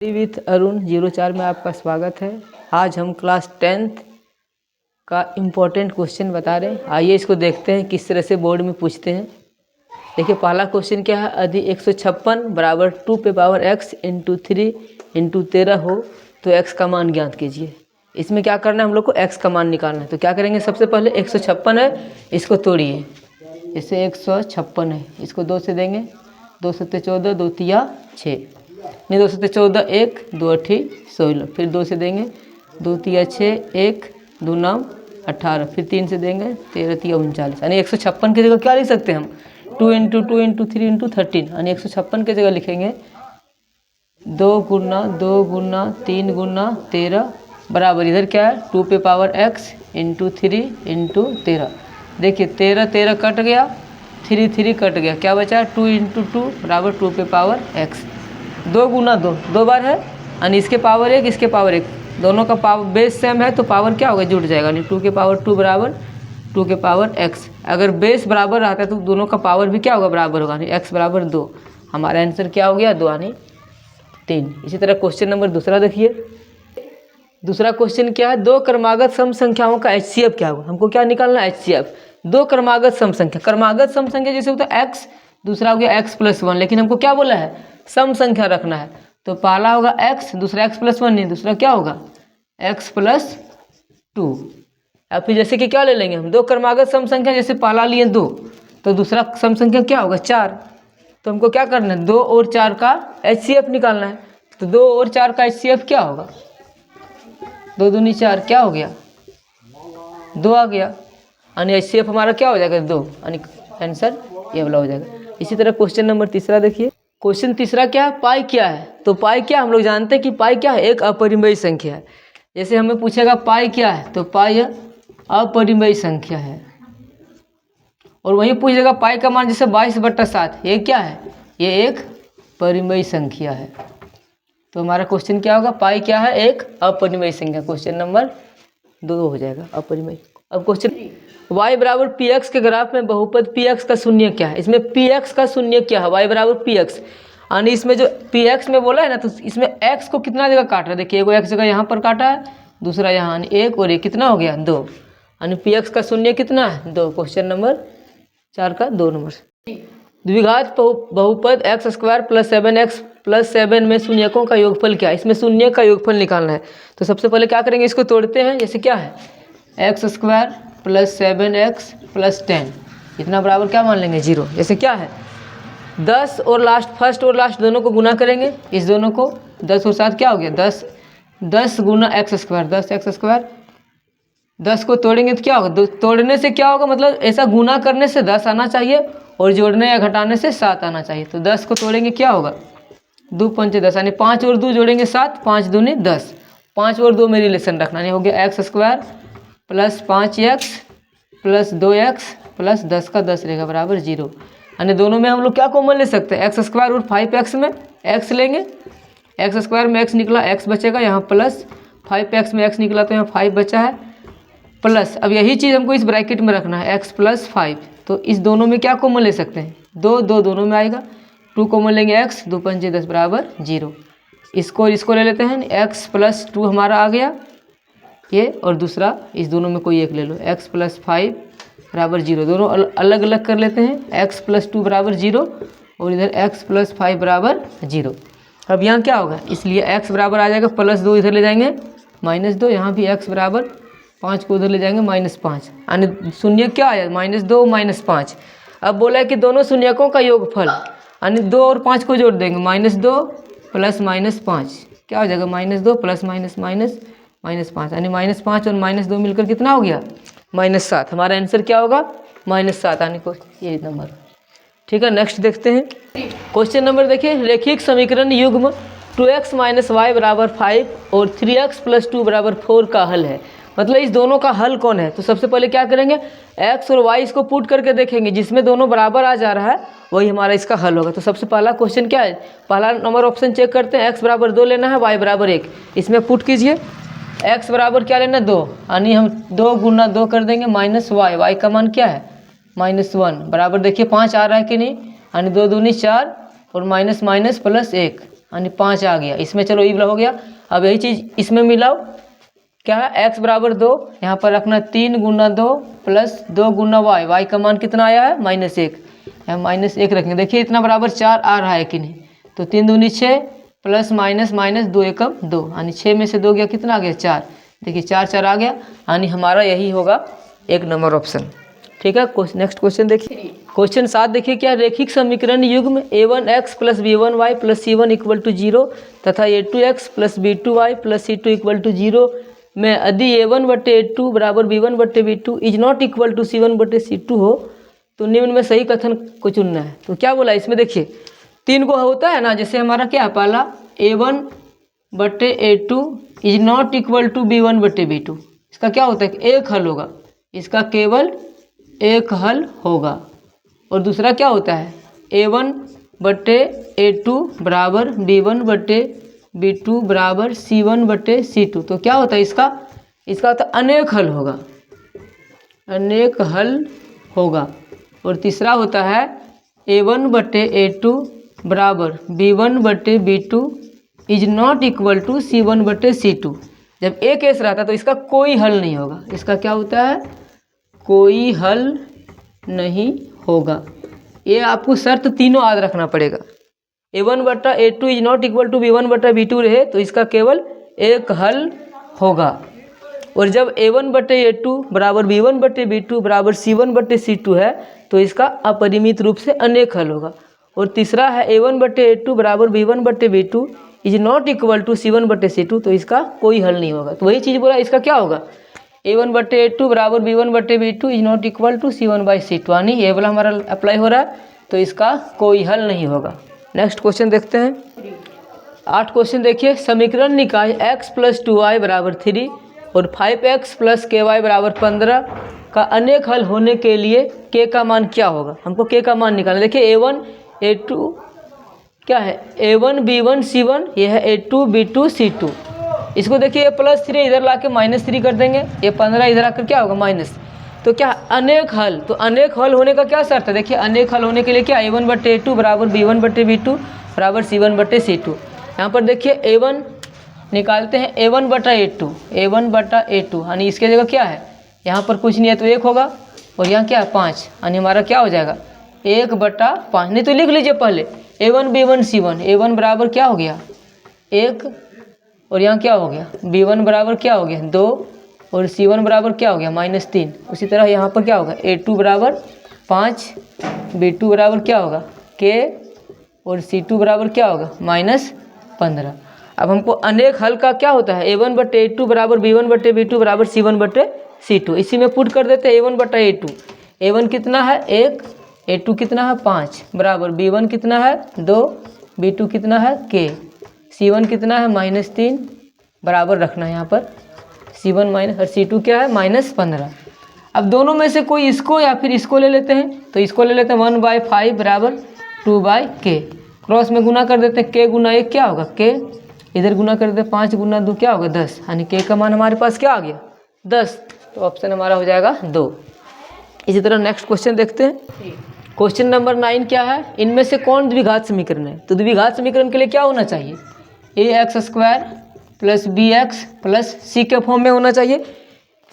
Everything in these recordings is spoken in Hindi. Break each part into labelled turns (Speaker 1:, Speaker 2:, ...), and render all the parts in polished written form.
Speaker 1: विथ अरुण 04 में आपका स्वागत है। आज हम क्लास 10th का इम्पोर्टेंट क्वेश्चन बता रहे हैं। आइए इसको देखते हैं किस तरह से बोर्ड में पूछते हैं। देखिए पहला क्वेश्चन क्या है, यदि 156 बराबर 2 पे पावर x इंटू 3 इंटू 13 हो तो x का मान ज्ञात कीजिए। इसमें क्या करना है, हम लोग को x का मान निकालना है। तो क्या करेंगे, सबसे पहले 156 है, इसको तोड़िए। जैसे 156 है, इसको 2 से देंगे, 2 सत्ते 14, 2 तिया 6, नहीं 2 सत्ते 14, 1 2 8 16, फिर 2 से देंगे, 2 तिया 6, 1 2 9 18, फिर 3 से देंगे, 13 तिया 39। यानी 156 की जगह क्या लिख सकते हैं हम, 2 इंटू 2 इंटू 3 इंटू 13। यानी 156 की जगह लिखेंगे 2 गुना 2 गुना 3 गुना 13 बराबर, इधर क्या है 2 पे पावर x इंटू 3 इंटू 13। देखिए 13 13 कट गया, 3 3 कट गया, क्या बचा 2 इंटू 2 बराबर 2 पे पावर x। 2 गुना 2 2 बार है, यानी इसके पावर 1 इसके पावर 1, दोनों का पावर बेस सेम है तो पावर क्या होगा, जुड़ जाएगा। यानी 2 के पावर 2 बराबर 2 के पावर x। अगर बेस बराबर रहता है तो दोनों का पावर भी क्या होगा, बराबर होगा। यानी x बराबर 2। हमारा आंसर क्या हो गया, 2 यानी 3। इसी तरह क्वेश्चन नंबर दूसरा देखिए। दूसरा क्वेश्चन क्या है, दो क्रमागत सम संख्याओं का HCF क्या होगा। हमको क्या निकालना है, HCF। दो क्रमागत सम संख्या, क्रमागत सम संख्या जैसे होता है x, दूसरा हो गया x प्लस 1, लेकिन हमको क्या बोला है, सम संख्या रखना है। तो पहला होगा x, दूसरा x प्लस 1 नहीं, दूसरा क्या होगा x प्लस 2। अब फिर जैसे कि क्या ले लेंगे हम, दो क्रमागत सम संख्या, जैसे पहला लिए 2 तो दूसरा सम संख्या क्या होगा 4। तो हमको क्या करना है, 2 और 4 का HCF निकालना है। तो 2 और 4 का HCF क्या होगा, 2 दूनी 4, क्या हो गया 2 आ गया। यानी HCF हमारा क्या हो जाएगा 2, यानी आंसर ये वाला हो जाएगा। इसी तरह क्वेश्चन नंबर तीसरा देखिए। क्वेश्चन तीसरा क्या है, पाई क्या है। तो पाई क्या, हम लोग जानते हैं कि पाई क्या है, एक अपरिमेय संख्या है। जैसे हमें पूछेगा पाई क्या है, तो पाई अपरिमेय संख्या है। और वहीं पूछेगा पाई का मान जैसे 22/7, ये क्या है, ये एक परिमेय संख्या है। तो हमारा क्वेश्चन क्या होगा, पाई क्या है, एक अपरिमेय संख्या। क्वेश्चन नंबर 2 हो जाएगा, अपरिमेय। अब क्वेश्चन y बराबर px के ग्राफ में बहुपद px का शून्य क्या है। इसमें px का शून्य क्या है, y बराबर px। यानी इसमें जो px में बोला है ना, तो इसमें x को कितना जगह काट रहा है। देखिए एगो x जगह यहाँ पर काटा है, दूसरा यहाँ, यानी 1 और 1 कितना हो गया 2। यानी px का शून्य कितना है 2। क्वेश्चन नंबर 4 का 2 नंबर। द्विघात बहुपद x² प्लस 7x प्लस 7 में शून्यकों का योगफल क्या है। इसमें शून्य का योगफल निकालना है। तो सबसे पहले क्या करेंगे, इसको तोड़ते हैं। जैसे क्या है, x² प्लस 7x प्लस 10, इतना बराबर क्या मान लेंगे 0। जैसे क्या है 10 और लास्ट, फर्स्ट और लास्ट दोनों को गुना करेंगे, इस दोनों को 10 और 7 क्या हो गया 10, 10 गुना x², 10x²। 10 को तोड़ेंगे तो क्या होगा, तोड़ने से क्या होगा, मतलब ऐसा गुना करने से 10 आना चाहिए और जोड़ने या घटाने से 7 आना चाहिए। तो 10 को तोड़ेंगे क्या होगा, 2 पंचे 10, यानी 5 और 2 जोड़ेंगे 7, 5 दूनी 10, 5 और 2 में रिलेशन रखना, यानी हो गया x² plus 5x plus 2x plus 10 का 10 रहेगा बराबर 0। यानी दोनों में हम लोग क्या कॉमन ले सकते हैं, x² और 5x में x लेंगे, x² में x निकला, x बचेगा यहाँ, प्लस 5x में x निकला तो यहाँ 5 बचा है, प्लस अब यही चीज़ हमको इस ब्रैकेट में रखना है x प्लस 5। तो इस दोनों में क्या कॉमन ले सकते हैं, 2 2 दोनों में आएगा, 2 कॉमन लेंगे, x 2 पंचे 10 बराबर 0। इसको ले लेते हैं, x प्लस 2 हमारा आ गया ये, और दूसरा इस दोनों में कोई एक ले लो, x प्लस 5 बराबर 0। दोनों अलग अलग कर लेते हैं, x प्लस 2 बराबर 0 और इधर x प्लस 5 बराबर 0। अब यहाँ क्या होगा, इसलिए x बराबर आ जाएगा प्लस 2 इधर ले जाएंगे -2, यहाँ भी x बराबर 5 को उधर ले जाएंगे -5, यानी शून्य क्या आया -2 -5। अब बोला है कि दोनों शून्यकों का योगफल, यानी 2 और 5 को जोड़ देंगे, -2 प्लस -5 क्या हो जाएगा, -2 प्लस -5, यानी -5 और -2 मिलकर कितना हो गया -7। हमारा आंसर क्या होगा -7, यानी को ये नंबर। ठीक है, नेक्स्ट देखते हैं क्वेश्चन नंबर। देखिए रैखिक समीकरण युग्म 2x - y बराबर 5 और 3x + 2 बराबर 4 का हल है। मतलब इस दोनों का हल कौन है। तो सबसे पहले क्या करेंगे, x और y इसको पुट करके देखेंगे, जिसमें दोनों बराबर आ जा रहा है वही हमारा इसका हल होगा। तो सबसे पहला क्वेश्चन क्या है, पहला नंबर ऑप्शन चेक करते हैं, x बराबर 2 लेना है, y बराबर 1, इसमें पुट कीजिए। x बराबर क्या लेना है 2, यानी हम 2 गुना 2 कर देंगे -y, y का मान क्या है -1 बराबर, देखिए 5 आ रहा है कि नहीं, यानी 2 दूनी 4 और माइनस माइनस प्लस 1, यानी 5 आ गया। इसमें चलो ई वाला हो गया। अब यही चीज़ इसमें मिलाओ, क्या है x बराबर 2, यहाँ पर रखना 3 गुना 2 प्लस 2 गुना y का मान कितना आया है -1, यहाँ -1 रखेंगे। देखिए इतना बराबर 4 आ रहा है कि नहीं, तो 3 दूनी 6 प्लस माइनस माइनस 2 एकम 2, यानी 6 में से 2 गया कितना आ गया 4। देखिए 4 4 आ गया, यानी हमारा यही होगा 1 नंबर ऑप्शन। ठीक है, नेक्स्ट क्वेश्चन देखिए। क्वेश्चन 7 देखिए क्या, रेखिक समीकरण युग्म a1x plus b1y plus c1 equal to 0 तथा a2x plus b2y plus c2 equal to 0 में यदि a1 बटे a2 बराबर b1 बटे b2 is not equal to c1 बटे c2 हो तो निम्न में सही कथन को चुनना है। तो क्या बोला इसमें, देखिए 3 को होता है ना, जैसे हमारा क्या है, पहला a1 बटे a2 is not equal to b1 बटे b2, इसका क्या होता है, एक हल होगा, इसका केवल एक हल होगा। और दूसरा क्या होता है, a1 बटे a2 बराबर b1 बटे b2 बराबर c1 बटे c2, तो क्या होता है इसका होता है अनेक हल होगा, अनेक हल होगा। और तीसरा होता है a1 बटे a2 बराबर b1 बटे b2 is not equal to c1 बटे c2। जब एक केस रहता है तो इसका कोई हल नहीं होगा, इसका क्या होता है, कोई हल नहीं होगा। ये आपको शर्त तीनों याद रखना पड़ेगा। a1 बटा a2 is not equal to b1 बटा b2 रहे तो इसका केवल एक हल होगा। और जब a1 बटे a2 बराबर b1 बटे b2 बराबर c1 बटे c2 है तो इसका अपरिमित रूप से अनेक हल होगा। और तीसरा है a1 बटे a2 बराबर b1 बटे b2 is not equal to c1 बटे c2, तो इसका कोई हल नहीं होगा। तो वही चीज़ बोला, इसका क्या होगा, a1 बटे a2 बराबर b1 बटे b2 is not equal to c1 by c2, यानी ये वाला हमारा अप्लाई हो रहा है, तो इसका कोई हल नहीं होगा। नेक्स्ट क्वेश्चन देखते हैं। 8 क्वेश्चन देखिए, समीकरण निकाय x प्लस 2y बराबर 3 और 5x प्लस ky बराबर 15 का अनेक हल होने के लिए k का मान क्या होगा। हमको k का मान निकालना। देखिए a1 a2 क्या है, a1 b1 c1, ये है a2 b2 c2। इसको देखिए ये +3 इधर ला के -3 कर देंगे, ये 15 इधर आकर क्या होगा माइनस। तो क्या अनेक हल, तो अनेक हल होने का क्या शर्त है, देखिए अनेक हल होने के लिए क्या, a1 बटे a2 बराबर b1 बटे b2 बराबर c1 बटे c2। यहाँ पर देखिए a1 निकालते हैं, a1 बटा a2, a1 बटा a2, यानी इसके जगह क्या है, यहाँ पर कुछ नहीं है तो 1 होगा, और यहाँ क्या है 5, यानी हमारा क्या हो जाएगा 1 बटा 5। नहीं तो लिख लीजिए पहले a1 b1 c1, a1 बराबर क्या हो गया 1, और यहाँ क्या हो गया b1 बराबर क्या हो गया 2, और c1 बराबर क्या हो गया -3। उसी तरह यहाँ पर क्या होगा a2 बराबर 5, b2 बराबर क्या होगा k, और c2 बराबर क्या होगा -15। अब हमको अनेक हल का क्या होता है, a1 बटे a2 बराबर b1 बटे b2 बराबर c1 बटे c2। इसी में पुट कर देते हैं a1 बटा a2, a1 कितना है 1, a2 कितना है 5 बराबर b1 कितना है 2, b2 कितना है k, c1 कितना है -3 बराबर रखना है यहाँ पर c1 माइनस, और c2 क्या है -15। अब दोनों में से कोई इसको या फिर इसको ले लेते हैं, तो इसको ले लेते हैं 1/5 बराबर 2/k, क्रॉस में गुना कर देते हैं, k गुना 1 क्या होगा k, इधर गुना कर देते हैं 5 गुना 2 क्या होगा 10, यानी k का मान हमारे पास क्या आ गया 10, तो ऑप्शन हमारा हो जाएगा 2। इसी तरह नेक्स्ट क्वेश्चन देखते हैं। क्वेश्चन नंबर 9 क्या है, इनमें से कौन द्विघात समीकरण है। तो द्विघात समीकरण के लिए क्या होना चाहिए, ax² plus bx plus c के फॉर्म में होना चाहिए।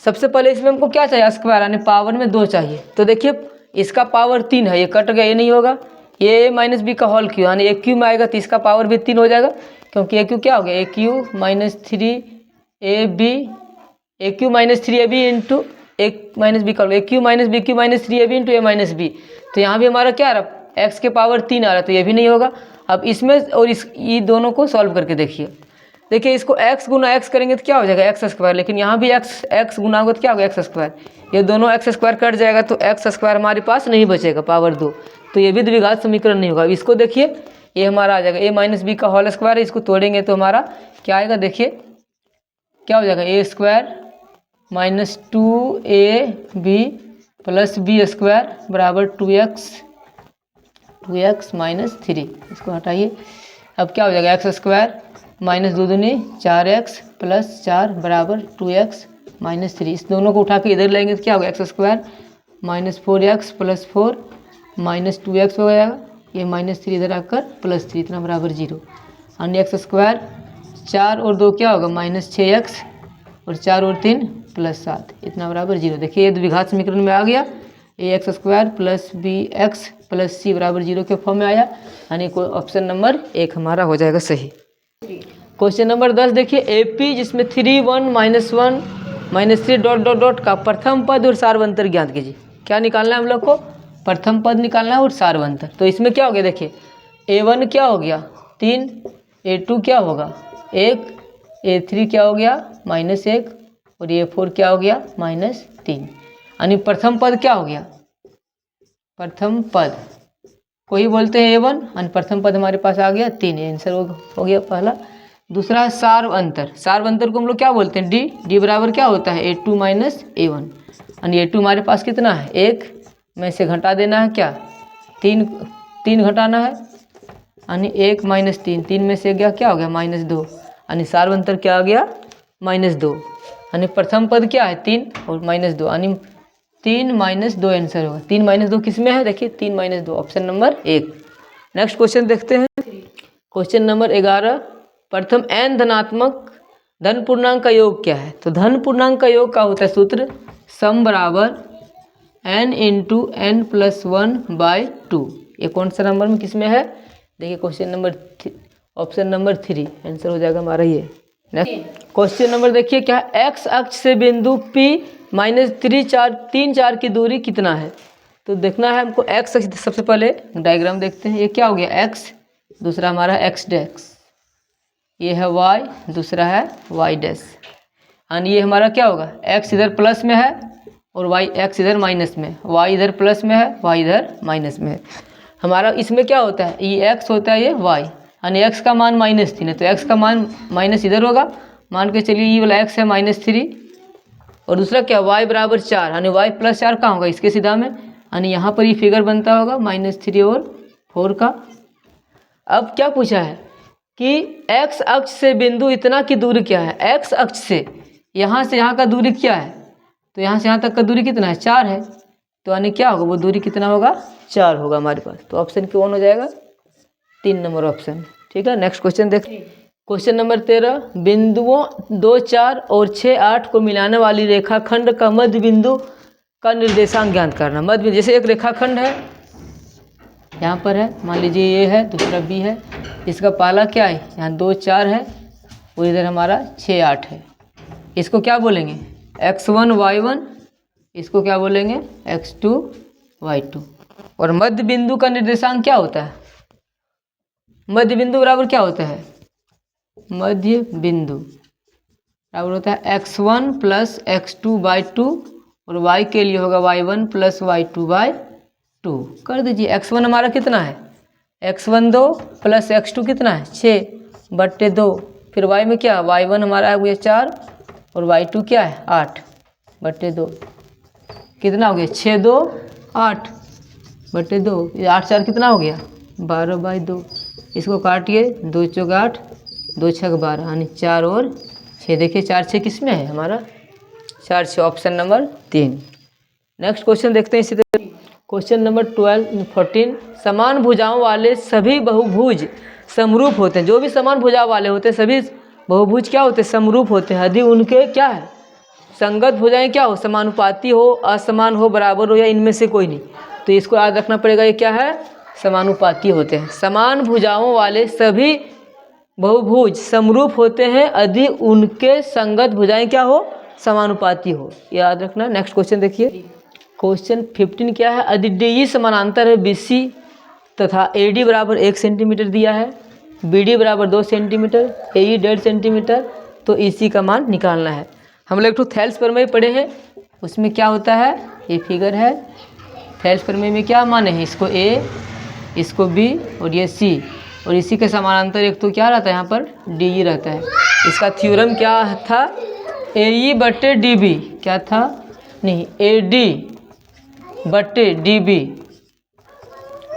Speaker 1: सबसे पहले इसमें हमको क्या चाहिए, स्क्वायर यानी पावर में 2 चाहिए। तो देखिए इसका पावर 3 है, ये कट गया, ये नहीं होगा, ये माइनस बी का होल क्यू, यानी AQ में आएगा तो इसका पावर भी 3 हो जाएगा, क्योंकि AQ क्या हो गया AQ minus 3AB, AQ minus 3AB into एक माइनस बी का AQ minus BQ minus 3AB into A minus B. तो यहाँ भी हमारा क्या आ रहा, x के पावर 3 आ रहा है, तो ये भी नहीं होगा। अब इसमें और ये दोनों को सॉल्व करके देखिए, देखिए इसको x गुना x करेंगे तो क्या हो जाएगा x², लेकिन यहाँ भी x गुना होगा तो क्या होगा x², ये दोनों x² कट जाएगा तो x² हमारे पास नहीं बचेगा पावर 2, तो ये भी द्विघात समीकरण नहीं होगा। इसको देखिए ये हमारा आ जाएगा a माइनस बी का होल स्क्वायर, इसको तोड़ेंगे तो हमारा क्या आएगा, देखिए क्या हो जाएगा a² minus 2ab plus b² बराबर 2x माइनस 3, इसको हटाइए। अब क्या हो जाएगा x² माइनस 2 दूनी 4x प्लस 4 बराबर 2x माइनस 3। इस दोनों को उठा के इधर लेंगे तो क्या होगा x² minus 4x plus 4 minus 2x हो जाएगा, ये -3 इधर आकर +3, इतना बराबर 0। यानी एक्स स्क्वायर 4 और 2 क्या होगा -6x और 4 और 3 +7 इतना बराबर 0। देखिए ये द्विघात समीकरण में आ गया, ax² + bx + c बराबर 0 के फॉर्म में आया, यानी कोई ऑप्शन नंबर 1 हमारा हो जाएगा सही। क्वेश्चन नंबर 10 देखिए, AP जिसमें 3 1 -1 -3 ... का प्रथम पद और सारवंतर ज्ञात कीजिए। क्या निकालना है हम लोग को? प्रथम पद निकालना है और सारवंतर। तो इसमें क्या हो गया देखिए, A1 क्या हो गया 3, A2 क्या होगा 1, A3 क्या हो गया -1 और A4 क्या हो गया -3। यानी प्रथम पद क्या हो गया, प्रथम पद को ही बोलते हैं A1, और प्रथम पद हमारे पास आ गया 3, आंसर हो गया पहला। दूसरा है सारवंतर। सारवंतर को हम लोग क्या बोलते हैं D बराबर क्या होता है A2 - A1, यानी A2 हमारे पास कितना है 1 में से घटा देना है क्या 3 घटाना है, यानी 1 - 3 में से गया क्या हो गया -2, यानी सारवंतर क्या आ गया -2, यानी प्रथम पद क्या है 3 और -2, यानी 3 - 2 आंसर होगा। 3 - 2 किस में है देखिए 3 - 2 ऑप्शन नंबर 1। नेक्स्ट क्वेश्चन देखते हैं, क्वेश्चन नंबर 11, प्रथम n धनात्मक धन पूर्णांक का योग क्या है? तो धन पूर्णांक का योग का होता है सूत्र सम बराबर n × n + 1/2। ये कौन सा नंबर में किस में है देखिए, question number option number 3 answer हो जाएगा हमारा ये। नेक्स्ट क्वेश्चन नंबर देखिए क्या है, x अक्ष से बिंदु P -3 4 की दूरी कितना है? तो देखना है हमको x अक्ष। सबसे पहले डायग्राम देखते हैं, ये क्या हो गया x, दूसरा हमारा x डैश, ये है y, दूसरा है y डैश, यानी ये हमारा क्या होगा x इधर प्लस में है और x इधर माइनस में, y इधर प्लस में है, y इधर माइनस में है। हमारा इसमें क्या होता है, ये x होता है, ये y, यानी x का मान -3 है, तो x का मान माइनस इधर होगा, मान के चलिए ये वाला x है -3 और दूसरा क्या y बराबर 4, यानी y + 4 कहाँ होगा इसके सीधा में, यानी यहाँ पर ये फिगर बनता होगा -3 और 4 का। अब क्या पूछा है कि x अक्ष से बिंदु इतना की दूरी क्या है, x अक्ष से यहाँ का दूरी क्या है, तो यहाँ से यहाँ तक का दूरी कितना है 4 है, तो यानी क्या होगा वो दूरी कितना होगा 4 होगा हमारे पास, तो ऑप्शन कौन हो जाएगा 3 नंबर ऑप्शन। ठीक है, नेक्स्ट क्वेश्चन देखिए, क्वेश्चन नंबर 13, बिंदुओं 2 4 और 6 8 को मिलाने वाली रेखाखंड का मध्य बिंदु का निर्देशांक ज्ञात करना। मध्य जैसे एक रेखाखंड है यहाँ पर है, मान लीजिए ये है, दूसरा B है, इसका पहला क्या है यहाँ 2 4 है और इधर हमारा 6 8 है, इसको क्या बोलेंगे x1 y1, इसको क्या बोलेंगे x2 y2। और मध्य बिंदु का निर्देशांक क्या होता है, मध्य बिंदु बराबर क्या होता है, मध्य बिंदु बराबर होता है x1 + x2/2 और y के लिए होगा y1 + y2/2। कर दीजिए, x1 हमारा कितना है x1 2 + x2 कितना है 6/2, फिर y में क्या y1 हमारा है 4 और y2 क्या है 8/2, कितना हो गया 6 2 8/2, 8 4 कितना हो गया 12/2। इसको काटिए 2 चौक 8 2 छक 12, यानी 4 और 6, देखिए 4 6 किस में है हमारा 4 6 ऑप्शन नंबर 3। नेक्स्ट क्वेश्चन देखते हैं इसी तरह, क्वेश्चन नंबर 14, समान भुजाओं वाले सभी बहुभुज समरूप होते हैं। जो भी समान भुजाओं वाले होते हैं सभी बहुभुज क्या होते हैं समरूप होते हैं, यदि उनके क्या है संगत भुजाएं क्या हो समानुपाती हो, असमान हो, बराबर हो या इनमें से कोई नहीं, तो इसको याद रखना पड़ेगा, ये क्या है समानुपाती होते हैं। समान भुजाओं वाले सभी बहुभुज समरूप होते हैं यदि उनके संगत भुजाएं क्या हो समानुपाती हो, याद रखना। नेक्स्ट क्वेश्चन देखिए, क्वेश्चन 15 क्या है, यदि DE समानांतर है BC तथा AD बराबर 1 सेंटीमीटर दिया है, BD बराबर 2 सेंटीमीटर, AE 1.5 सेंटीमीटर, तो EC का मान निकालना है। हम लोग तो थेल्स प्रमेय पढ़े हैं, उसमें क्या होता है ये फिगर है, थेल्स प्रमेय में क्या माने हैं, इसको A इसको B और ये C, और इसी के समानांतर एक तो क्या रहता है यहाँ पर DE रहता है। इसका थ्योरम क्या था AE/DB, क्या था नहीं AD/DB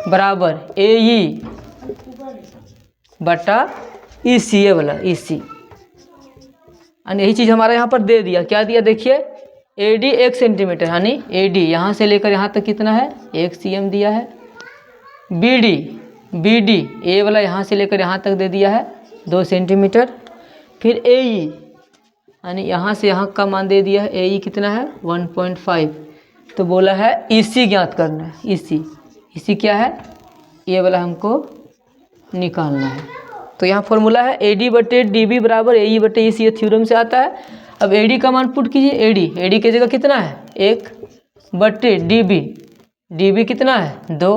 Speaker 1: बराबर AE/EC, ये वाला EC, और यही चीज़ हमारा यहाँ पर दे दिया, क्या दिया देखिए AD 1 सेंटीमीटर, यानी AD यहाँ से लेकर यहाँ तक कितना है 1 cm दिया है, BD A वाला यहाँ से लेकर यहाँ तक दे दिया है 2 सेंटीमीटर। फिर ए ई यानी यहाँ से यहाँ का मान दे दिया है, ए ई कितना है 1.5। तो बोला है ई सी ज्ञात करना है। ई सी क्या है, ये वाला हमको निकालना है। तो यहाँ फॉर्मूला है ए डी बटे डी बी बराबर ए ई बटे ई सी, ये थ्योरम से आता है। अब ए डी का मान पुट कीजिए, ए डी की जगह कितना है 1 बटे डी बी कितना है 2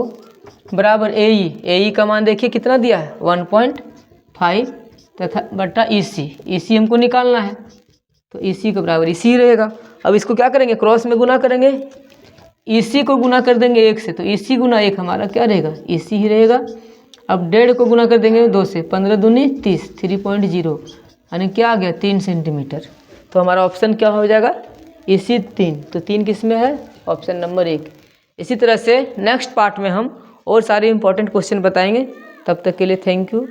Speaker 1: बराबर ए ई का मान देखिए कितना दिया है 1.5 तथा बटा ई सी हमको निकालना है। तो ई सी के बराबर ई सी रहेगा। अब इसको क्या करेंगे, क्रॉस में गुना करेंगे, ई सी को गुना कर देंगे 1 से, तो ई सी गुना 1 हमारा क्या रहेगा ई सी ही रहेगा। अब 1.5 को गुना कर देंगे 2 से, 15 दूनी 30, 3.0 यानी क्या आ गया 3 सेंटीमीटर। तो हमारा ऑप्शन क्या हो जाएगा ई सी 3। तो 3 किस में है, ऑप्शन नंबर 1। इसी तरह से नेक्स्ट पार्ट में हम और सारे इंपॉर्टेंट क्वेश्चन बताएंगे। तब तक के लिए थैंक यू।